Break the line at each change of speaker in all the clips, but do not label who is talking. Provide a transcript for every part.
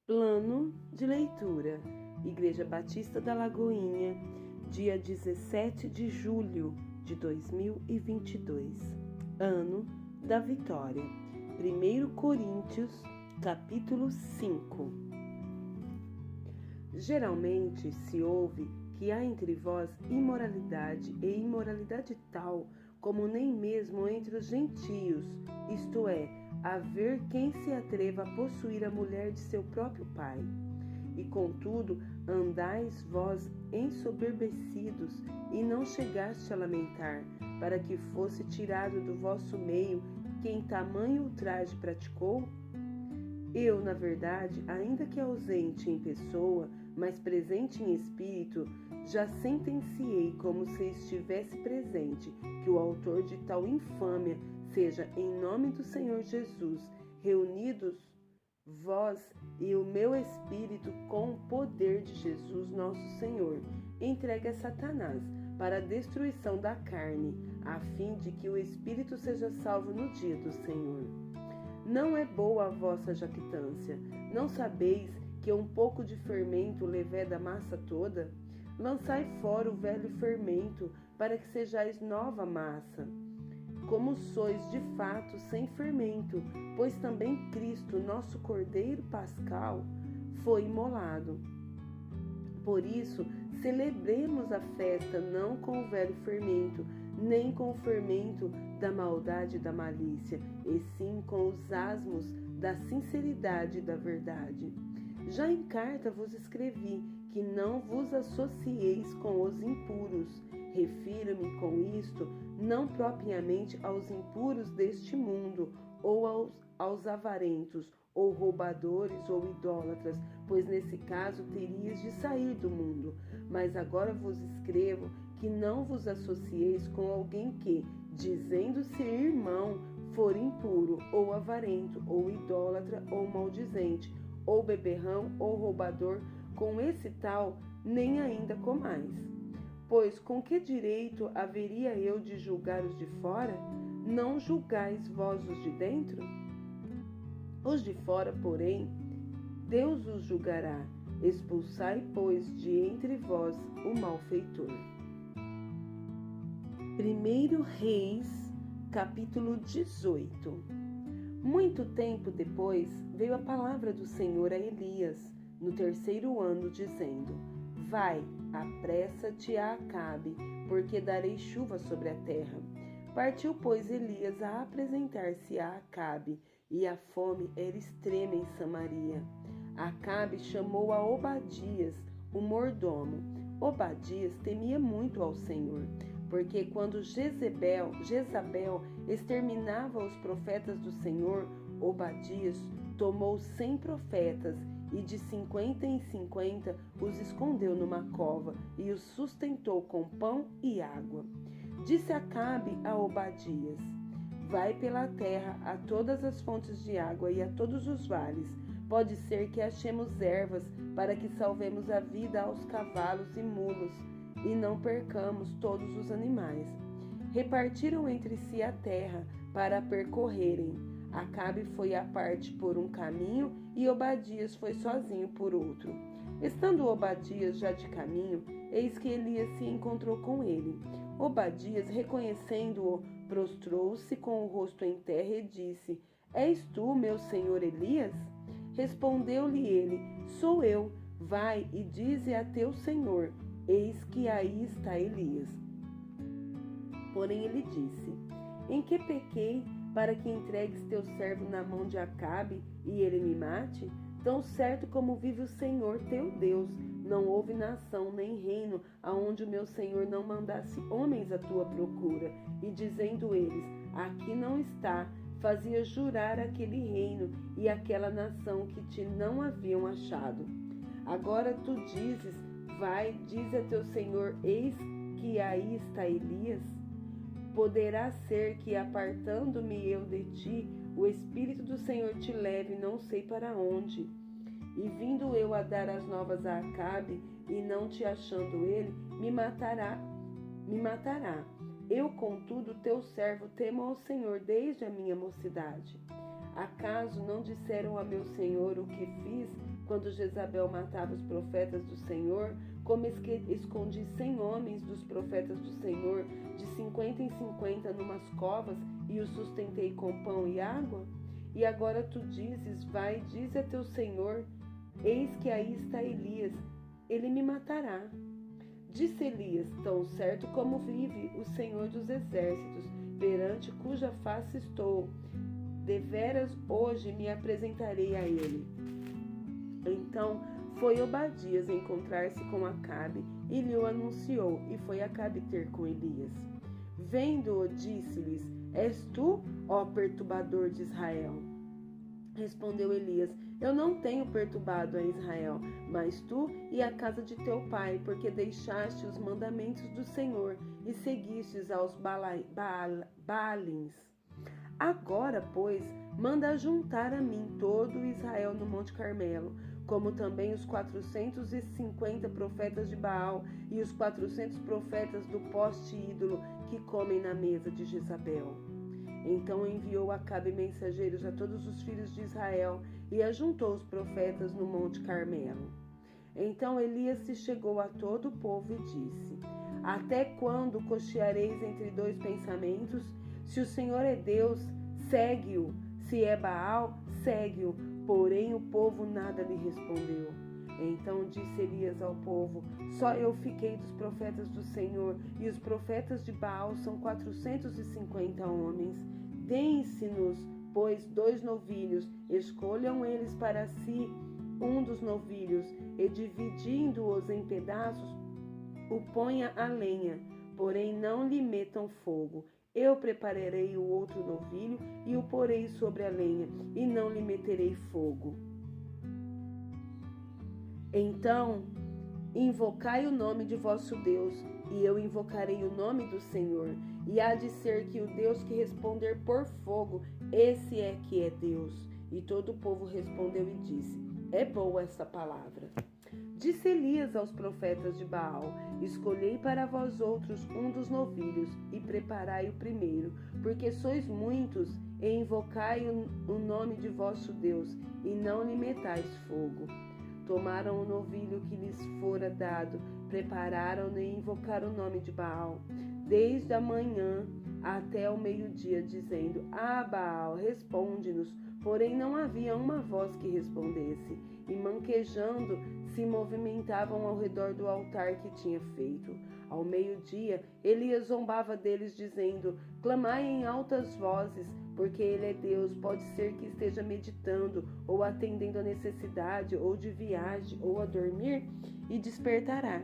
Plano de leitura: Igreja Batista da Lagoinha, dia 17 de julho de 2022, ano da vitória. 1 Coríntios, capítulo 5. Geralmente se ouve que há entre vós imoralidade, e imoralidade tal como nem mesmo entre os gentios, isto é, haver quem se atreva a possuir a mulher de seu próprio pai. E contudo, andais vós ensoberbecidos, e não chegaste a lamentar, para que fosse tirado do vosso meio quem tamanho ultraje praticou? Eu, na verdade, ainda que ausente em pessoa, mas presente em espírito, já sentenciei como se estivesse presente, que o autor de tal infâmia seja, em nome do Senhor Jesus, reunidos vós e o meu espírito com o poder de Jesus nosso Senhor, entregue a Satanás para a destruição da carne, a fim de que o espírito seja salvo no dia do Senhor. Não é boa a vossa jactância. Não sabeis que um pouco de fermento leveda a massa toda? Lançai fora o velho fermento, para que sejais nova massa. Como sois de fato sem fermento, pois também Cristo, nosso Cordeiro Pascal, foi imolado. Por isso, celebremos a festa não com o velho fermento, nem com o fermento da maldade e da malícia, e sim com os asmos da sinceridade e da verdade. Já em carta vos escrevi que não vos associeis com os impuros. Refiro-me com isto não propriamente aos impuros deste mundo, ou aos avarentos, ou roubadores, ou idólatras, pois nesse caso terias de sair do mundo. Mas agora vos escrevo que não vos associeis com alguém que, dizendo-se irmão, for impuro, ou avarento, ou idólatra, ou maldizente, ou beberrão, ou roubador, com esse tal nem ainda comais. Pois com que direito haveria eu de julgar os de fora? Não julgais vós os de dentro? Os de fora, porém, Deus os julgará. Expulsai, pois, de entre vós o malfeitor. 1 Reis, capítulo 18. Muito tempo depois, veio a palavra do Senhor a Elias, no 3º ano, dizendo: Vai, apressa-te a Acabe, porque darei chuva sobre a terra. Partiu, pois, Elias a apresentar-se a Acabe, e a fome era extrema em Samaria. Acabe chamou a Obadias, o mordomo. Obadias temia muito ao Senhor, porque quando Jezabel exterminava os profetas do Senhor, Obadias tomou 100 profetas e de 50 em 50 os escondeu numa cova e os sustentou com pão e água. Disse Acabe a Obadias: Vai pela terra a todas as fontes de água e a todos os vales. Pode ser que achemos ervas para que salvemos a vida aos cavalos e mulos e não percamos todos os animais. Repartiram entre si a terra para a percorrerem. Acabe foi à parte por um caminho e Obadias foi sozinho por outro. Estando Obadias já de caminho, eis que Elias se encontrou com ele. Obadias, reconhecendo-o, prostrou-se com o rosto em terra e disse: És tu, meu senhor Elias? Respondeu-lhe ele: Sou eu. Vai e dize a teu senhor: Eis que aí está Elias. Porém ele disse: Em que pequei para que entregues teu servo na mão de Acabe e ele me mate? Tão certo como vive o Senhor teu Deus, não houve nação nem reino aonde o meu Senhor não mandasse homens à tua procura, e dizendo eles: Aqui não está, fazia jurar aquele reino e aquela nação que te não haviam achado. Agora tu dizes: Vai, dize a teu Senhor: Eis que aí está Elias? Poderá ser que, apartando-me eu de ti, o Espírito do Senhor te leve não sei para onde. E vindo eu a dar as novas a Acabe, e não te achando ele, me matará. Eu, contudo, teu servo, temo ao Senhor desde a minha mocidade. Acaso não disseram a meu senhor o que fiz quando Jezabel matava os profetas do Senhor, como escondi 100 homens dos profetas do Senhor, de 50 em 50 numas covas, e os sustentei com pão e água? E agora tu dizes, vai, dize a teu Senhor, eis que aí está Elias, ele me matará. Disse Elias, tão certo como vive o Senhor dos exércitos, perante cuja face estou, deveras hoje me apresentarei a ele. Então foi Obadias encontrar-se com Acabe e lhe o anunciou, e foi Acabe ter com Elias. Vendo-o, disse-lhes, és tu, ó perturbador de Israel? Respondeu Elias, eu não tenho perturbado a Israel, mas tu e a casa de teu pai, porque deixaste os mandamentos do Senhor e seguistes aos Baalins. Agora, pois, manda juntar a mim todo o Israel no Monte Carmelo, como também os 450 profetas de Baal e os 400 profetas do poste ídolo que comem na mesa de Jezabel. Então enviou Acabe mensageiros a todos os filhos de Israel e ajuntou os profetas no Monte Carmelo. Então Elias se chegou a todo o povo e disse, até quando cocheareis entre dois pensamentos? Se o Senhor é Deus, segue-o. Se é Baal, segue-o. Porém o povo nada lhe respondeu. Então disse Elias ao povo, só eu fiquei dos profetas do Senhor, e os profetas de Baal são 450 homens. Deem-se-nos, pois, 2 novilhos, escolham eles para si um dos novilhos, e dividindo-os em pedaços, o ponha a lenha, porém não lhe metam fogo. Eu prepararei o outro novilho e o porei sobre a lenha, e não lhe meterei fogo. Então, invocai o nome de vosso Deus, e eu invocarei o nome do Senhor. E há de ser que o Deus que responder por fogo, esse é que é Deus. E todo o povo respondeu e disse, é boa essa palavra. Disse Elias aos profetas de Baal, escolhei para vós outros um dos novilhos, e preparai o primeiro, porque sois muitos, e invocai o nome de vosso Deus, e não lhe metais fogo. Tomaram o novilho que lhes fora dado, prepararam-no e invocaram o nome de Baal, desde a manhã até o meio-dia, dizendo, Baal, responde-nos. Porém não havia uma voz que respondesse, e manquejando se movimentavam ao redor do altar que tinha feito. Ao meio-dia, Elias zombava deles, dizendo, clamai em altas vozes, porque ele é Deus, pode ser que esteja meditando, ou atendendo a necessidade, ou de viagem, ou a dormir, e despertará.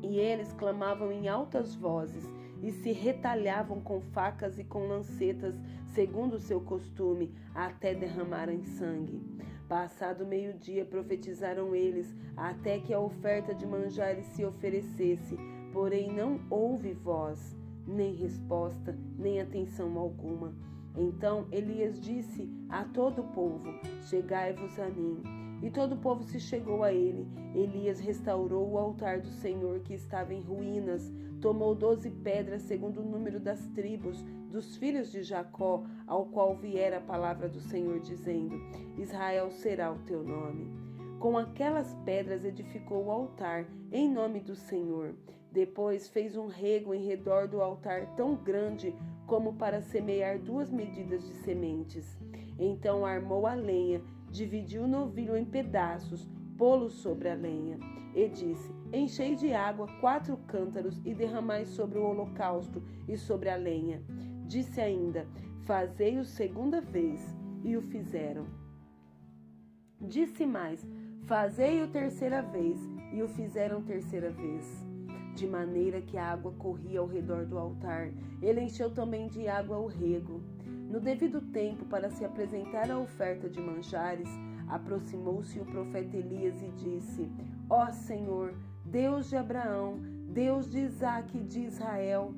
E eles clamavam em altas vozes, e se retalhavam com facas e com lancetas, segundo o seu costume, até derramarem sangue. Passado o meio-dia, profetizaram eles, até que a oferta de manjares se oferecesse, porém não houve voz, nem resposta, nem atenção alguma. Então Elias disse a todo o povo, chegai-vos a mim. E todo o povo se chegou a ele. Elias restaurou o altar do Senhor que estava em ruínas, tomou 12 pedras segundo o número das tribos dos filhos de Jacó, ao qual viera a palavra do Senhor, dizendo, Israel será o teu nome. Com aquelas pedras edificou o altar, em nome do Senhor. Depois fez um rego em redor do altar tão grande como para semear 2 medidas de sementes. Então armou a lenha, dividiu o novilho em pedaços, pô-lo sobre a lenha, e disse, enchei de água 4 cântaros e derramai sobre o holocausto e sobre a lenha. Disse ainda, fazei-o segunda vez, e o fizeram. Disse mais, fazei-o terceira vez, e o fizeram terceira vez. De maneira que a água corria ao redor do altar, ele encheu também de água o rego. No devido tempo, para se apresentar a oferta de manjares, aproximou-se o profeta Elias e disse, ó Senhor, Deus de Abraão, Deus de Isaque e de Israel,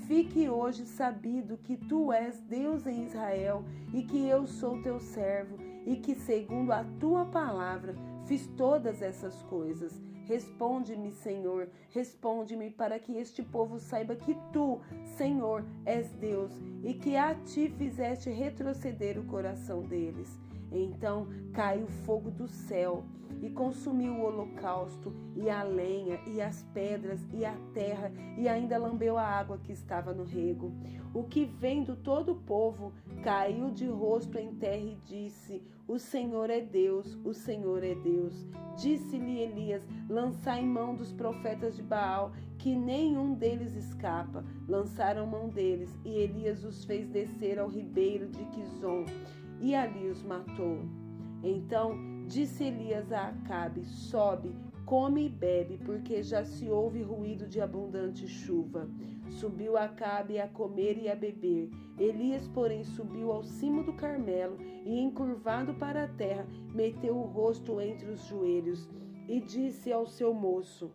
fique hoje sabido que tu és Deus em Israel e que eu sou teu servo e que, segundo a tua palavra, fiz todas essas coisas. Responde-me, Senhor, responde-me para que este povo saiba que tu, Senhor, és Deus e que a ti fizeste retroceder o coração deles. Então caiu fogo do céu e consumiu o holocausto, e a lenha, e as pedras, e a terra, e ainda lambeu a água que estava no rego. O que vendo todo o povo caiu de rosto em terra e disse: O Senhor é Deus, o Senhor é Deus. Disse-lhe Elias: Lançai mão dos profetas de Baal, que nenhum deles escapa. Lançaram mão deles, e Elias os fez descer ao ribeiro de Quizon, e ali os matou. Então disse Elias a Acabe: Sobe, come e bebe, porque já se ouve ruído de abundante chuva. Subiu Acabe a comer e a beber. Elias, porém, subiu ao cimo do Carmelo e, encurvado para a terra, meteu o rosto entre os joelhos e disse ao seu moço: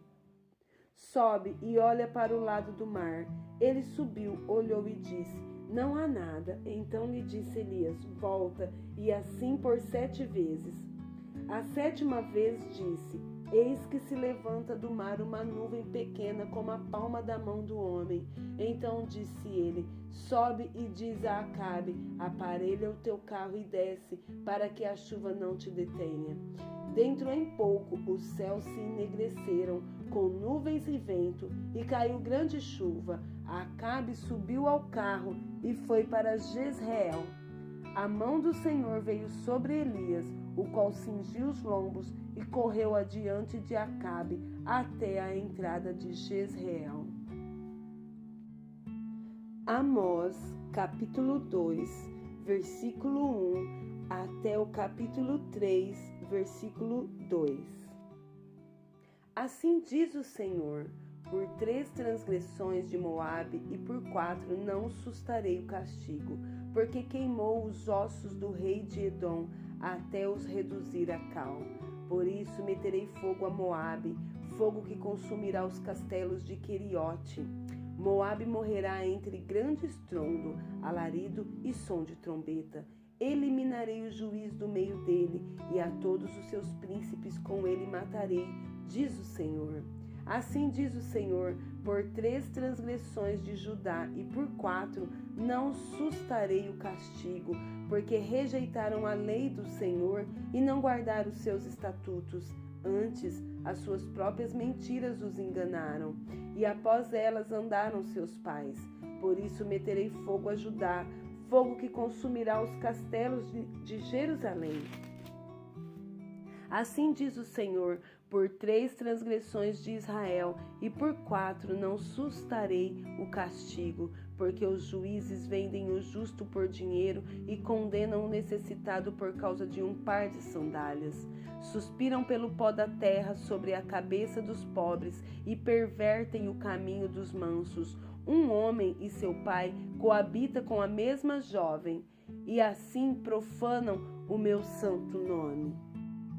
Sobe e olha para o lado do mar. Ele subiu, olhou e disse: Não há nada. Então lhe disse Elias: Volta, e assim por 7 vezes. A 7ª vez disse: Eis que se levanta do mar uma nuvem pequena como a palma da mão do homem. Então disse ele: Sobe e diz a Acabe: Aparelha o teu carro e desce, para que a chuva não te detenha. Dentro em pouco os céus se enegreceram com nuvens e vento, e caiu grande chuva. Acabe subiu ao carro e foi para Jezreel. A mão do Senhor veio sobre Elias, o qual cingiu os lombos e correu adiante de Acabe até a entrada de Jezreel. Amós, capítulo 2, versículo 1 até o capítulo 3, versículo 2. Assim diz o Senhor: por 3 transgressões de Moabe e por 4 não sustarei o castigo, porque queimou os ossos do rei de Edom até os reduzir a cal. Por isso meterei fogo a Moabe, fogo que consumirá os castelos de Queriote. Moabe morrerá entre grande estrondo, alarido e som de trombeta. Eliminarei o juiz do meio dele, e a todos os seus príncipes com ele matarei, diz o Senhor. Assim diz o Senhor: por 3 transgressões de Judá e por 4 não sustarei o castigo, porque rejeitaram a lei do Senhor e não guardaram os seus estatutos. Antes, as suas próprias mentiras os enganaram, e após elas andaram seus pais. Por isso meterei fogo a Judá, fogo que consumirá os castelos de Jerusalém. Assim diz o Senhor: por 3 transgressões de Israel e por 4 não sustarei o castigo, porque os juízes vendem o justo por dinheiro e condenam o necessitado por causa de um par de sandálias. Suspiram pelo pó da terra sobre a cabeça dos pobres e pervertem o caminho dos mansos. Um homem e seu pai coabitam com a mesma jovem, e assim profanam o meu santo nome.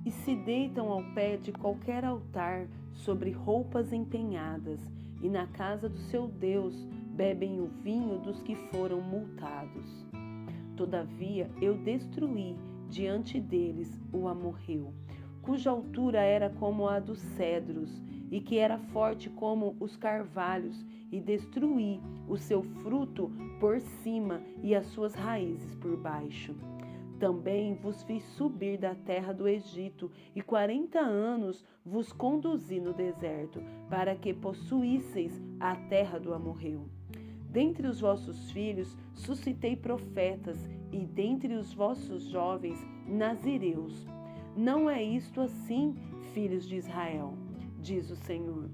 E se deitam ao pé de qualquer altar sobre roupas empenhadas, e na casa do seu Deus bebem o vinho dos que foram multados. Todavia eu destruí diante deles o amorreu, cuja altura era como a dos cedros, e que era forte como os carvalhos, e destruí o seu fruto por cima e as suas raízes por baixo. Também vos fiz subir da terra do Egito, e 40 anos vos conduzi no deserto, para que possuísseis a terra do amorreu. Dentre os vossos filhos suscitei profetas, e dentre os vossos jovens nazireus. Não é isto assim, filhos de Israel, diz o Senhor.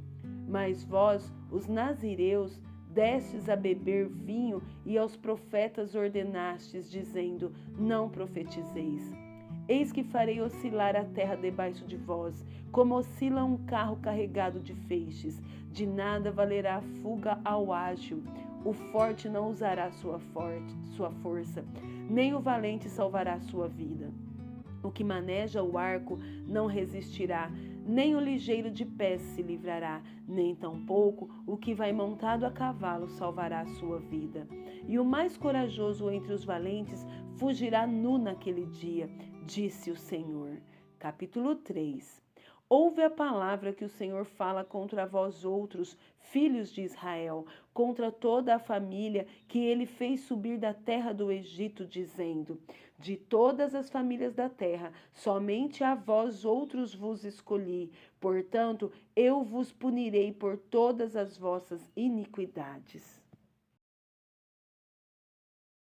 Mas vós, os nazireus, destes a beber vinho, e aos profetas ordenastes, dizendo: não profetizeis. Eis que farei oscilar a terra debaixo de vós, como oscila um carro carregado de feixes. De nada valerá a fuga ao ágil. O forte não usará sua força, nem o valente salvará sua vida. O que maneja o arco não resistirá, nem o ligeiro de pés se livrará, nem tampouco o que vai montado a cavalo salvará a sua vida. E o mais corajoso entre os valentes fugirá nu naquele dia, disse o Senhor. Capítulo 3. Ouve a palavra que o Senhor fala contra vós outros, filhos de Israel, contra toda a família que ele fez subir da terra do Egito, dizendo: de todas as famílias da terra, somente a vós outros vos escolhi. Portanto, eu vos punirei por todas as vossas iniquidades.